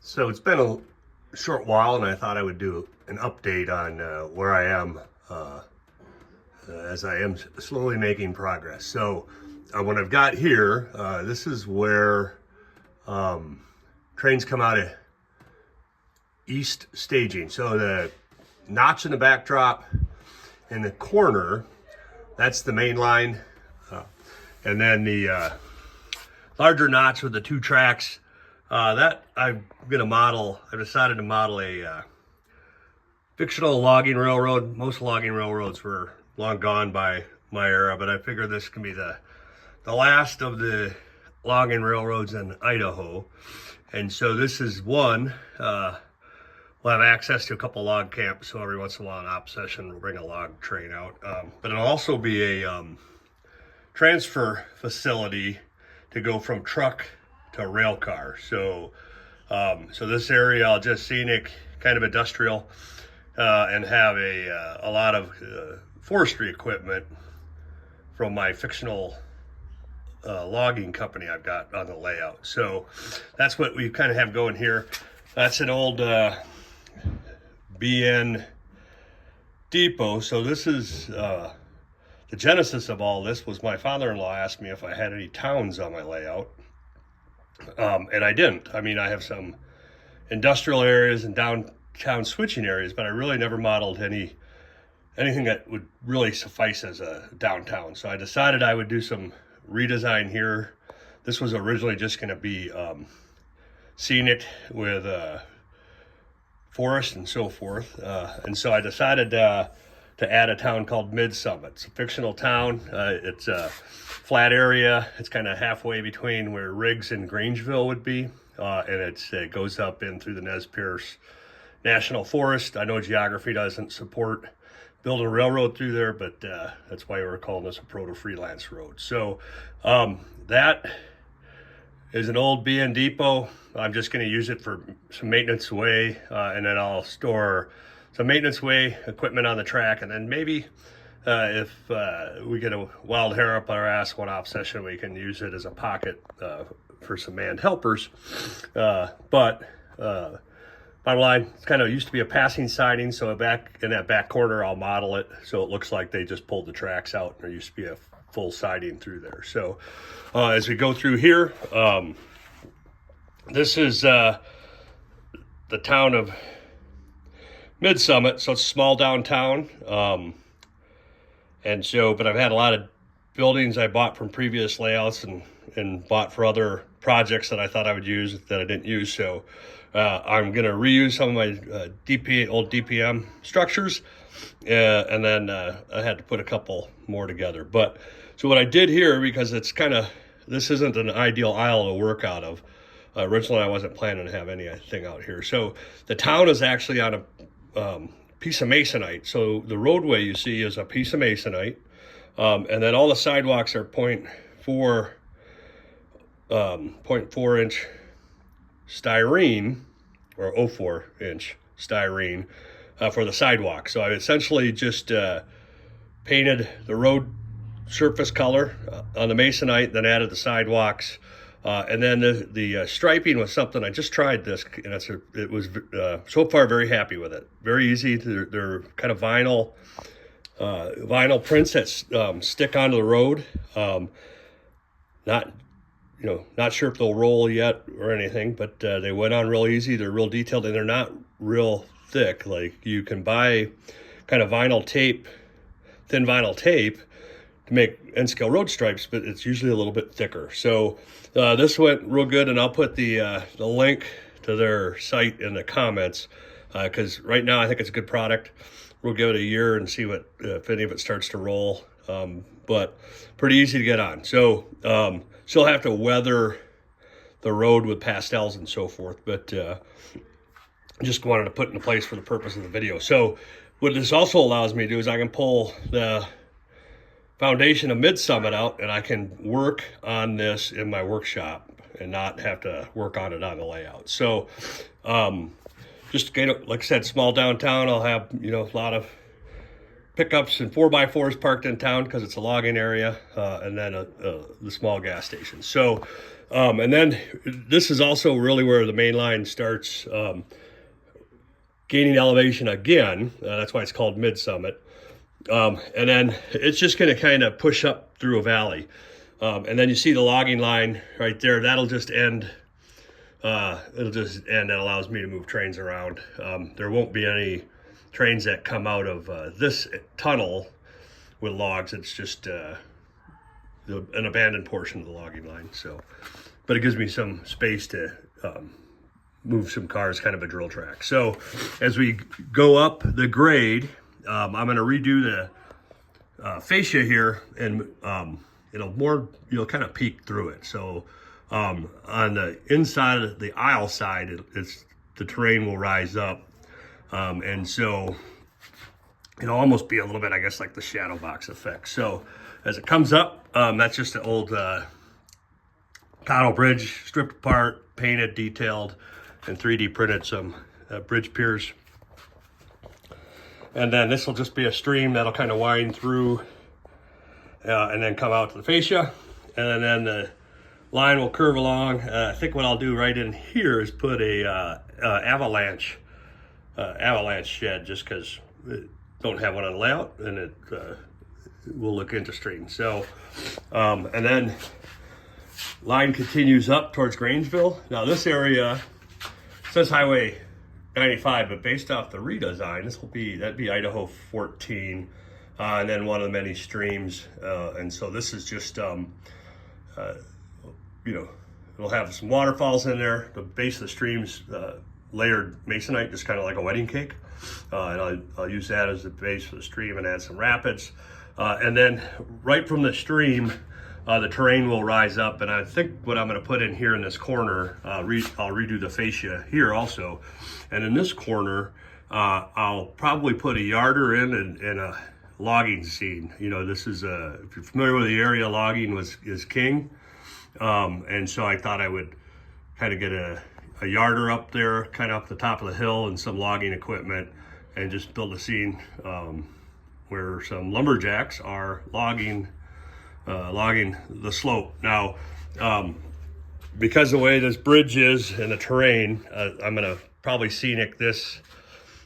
So it's been a short while, and I thought I would do an update on where I am as I am slowly making progress. So when I've got here, this is where trains come out of east staging. So the notch in the backdrop in the corner, that's the main line. And then the larger notch with the two tracks, that I've decided to model a fictional logging railroad. Most logging railroads were long gone by my era, but I figure this can be the last of the logging railroads in Idaho. And so this is one. We'll have access to a couple log camps, so every once in a while in op session we'll bring a log train out. But it'll also be a transfer facility to go from truck to rail car. So this area, I'll just scenic, kind of industrial, and have a lot of forestry equipment from my fictional logging company I've got on the layout. So that's what we kind of have going here. That's an old BN depot. So this is the genesis of all this was my father-in-law asked me if I had any towns on my layout. And I didn't. I mean, I have some industrial areas and downtown switching areas, but I really never modeled anything that would really suffice as a downtown. So I decided I would do some redesign here. This was originally just going to be scenic with forest and so forth. And so I decided to add a town called Midsummit. It's a fictional town. It's a flat area. It's kind of halfway between where Riggs and Grangeville would be. And it goes up in through the Nez Perce National Forest. I know geography doesn't support building a railroad through there, but that's why we're calling this a proto-freelance road. So that is an old BN depot. I'm just going to use it for some maintenance way, and then I'll store some maintenance way equipment on the track, and then maybe if we get a wild hair up our ass one off session, we can use it as a pocket for some manned helpers. But bottom line, it's kind of used to be a passing siding, so back in that back corner, I'll model it so it looks like they just pulled the tracks out, and there used to be a full siding through there. So as we go through here, this is the town of Midsummit, so it's a small downtown. And so, but I've had a lot of buildings I bought from previous layouts and bought for other projects that I thought I would use that I didn't use. So I'm going to reuse some of my old DPM structures. And then I had to put a couple more together. But so what I did here, because it's kind of, this isn't an ideal aisle to work out of. Originally, I wasn't planning to have anything out here. So the town is actually on a piece of masonite. So the roadway you see is a piece of masonite. And then all the sidewalks are 0.4 inch styrene, or 0.04 inch styrene for the sidewalk. So I essentially just painted the road surface color on the masonite, then added the sidewalks. And then the striping was something I just tried this, and it was so far very happy with it. Very easy. They're kind of vinyl prints that stick onto the road. Not sure if they'll roll yet or anything, but they went on real easy. They're real detailed, and they're not real thick. Like you can buy kind of vinyl tape, thin vinyl tape, to make N-scale road stripes, but it's usually a little bit thicker. So this went real good, and I'll put the link to their site in the comments, because right now I think it's a good product. We'll give it a year and see if any of it starts to roll, but pretty easy to get on. So still have to weather the road with pastels and so forth, but just wanted to put it in place for the purpose of the video. So what this also allows me to do is I can pull the foundation of Midsummit out, and I can work on this in my workshop and not have to work on it on the layout. So just like I said, small downtown. I'll have a lot of pickups and 4x4s parked in town because it's a logging area, and then the small gas station. So And then this is also really where the main line starts gaining elevation again. That's why it's called Midsummit. And then it's just going to kind of push up through a valley. And then you see the logging line right there. That'll just end. It'll just end. That allows me to move trains around. There won't be any trains that come out of this tunnel with logs. It's just an abandoned portion of the logging line. So, but it gives me some space to move some cars, kind of a drill track. So as we go up the grade, I'm going to redo the fascia here, and you'll kind of peek through it. So on the inside of the aisle side, the terrain will rise up, and so it'll almost be a little bit, I guess, like the shadow box effect. So as it comes up, that's just an old tile bridge, stripped apart, painted, detailed, and 3D printed some bridge piers. And then this will just be a stream that'll kind of wind through and then come out to the fascia. And then the line will curve along. I think what I'll do right in here is put a avalanche shed, just because it don't have one on layout, and it will look interesting. So, and then line continues up towards Grangeville. Now this area says Highway 95, but based off the redesign, that'd be Idaho 14, and then one of the many streams. And so this is just, it'll have some waterfalls in there. The base of the stream's layered masonite, just kind of like a wedding cake. And I'll use that as the base for the stream and add some rapids. And then right from the stream, the terrain will rise up, and I think what I'm going to put in here in this corner, I'll redo the fascia here also. And in this corner, I'll probably put a yarder in and a logging scene. This is if you're familiar with the area, logging is king. And so I thought I would kind of get a yarder up there, kind of up the top of the hill, and some logging equipment, and just build a scene where some lumberjacks are logging the slope. Now, because of the way this bridge is and the terrain, I'm going to probably scenic this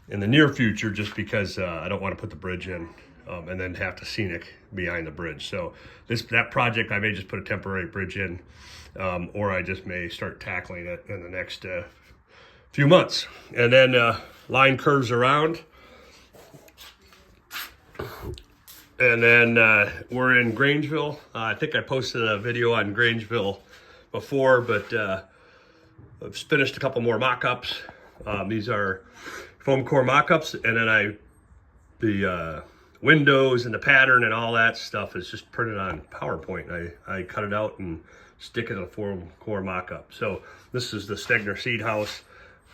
in the near future, just because I don't want to put the bridge in and then have to scenic behind the bridge. So that project, I may just put a temporary bridge in, or I just may start tackling it in the next few months. And then line curves around. And then we're in Grangeville. I think I posted a video on Grangeville before, but I've finished a couple more mock-ups. These are foam core mock-ups, and then the windows and the pattern and all that stuff is just printed on PowerPoint. I cut it out and stick it in a foam core mock-up. So this is the Stegner seed house.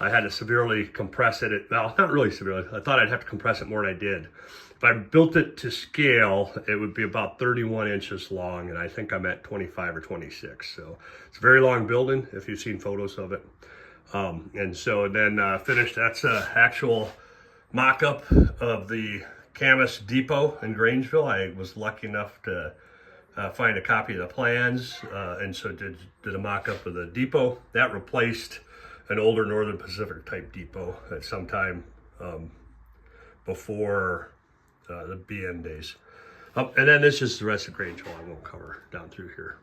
I had to severely compress it. Well, not really severely. I thought I'd have to compress it more than I did. If I built it to scale, it would be about 31 inches long, and I think I'm at 25 or 26. So it's a very long building, if you've seen photos of it. And so then finished, that's an actual mock-up of the Camas Depot in Grangeville. I was lucky enough to find a copy of the plans, and so did a mock-up of the depot. That replaced an older Northern Pacific type depot at some time before the BN days. And then this is the rest of Grangeville I won't cover down through here.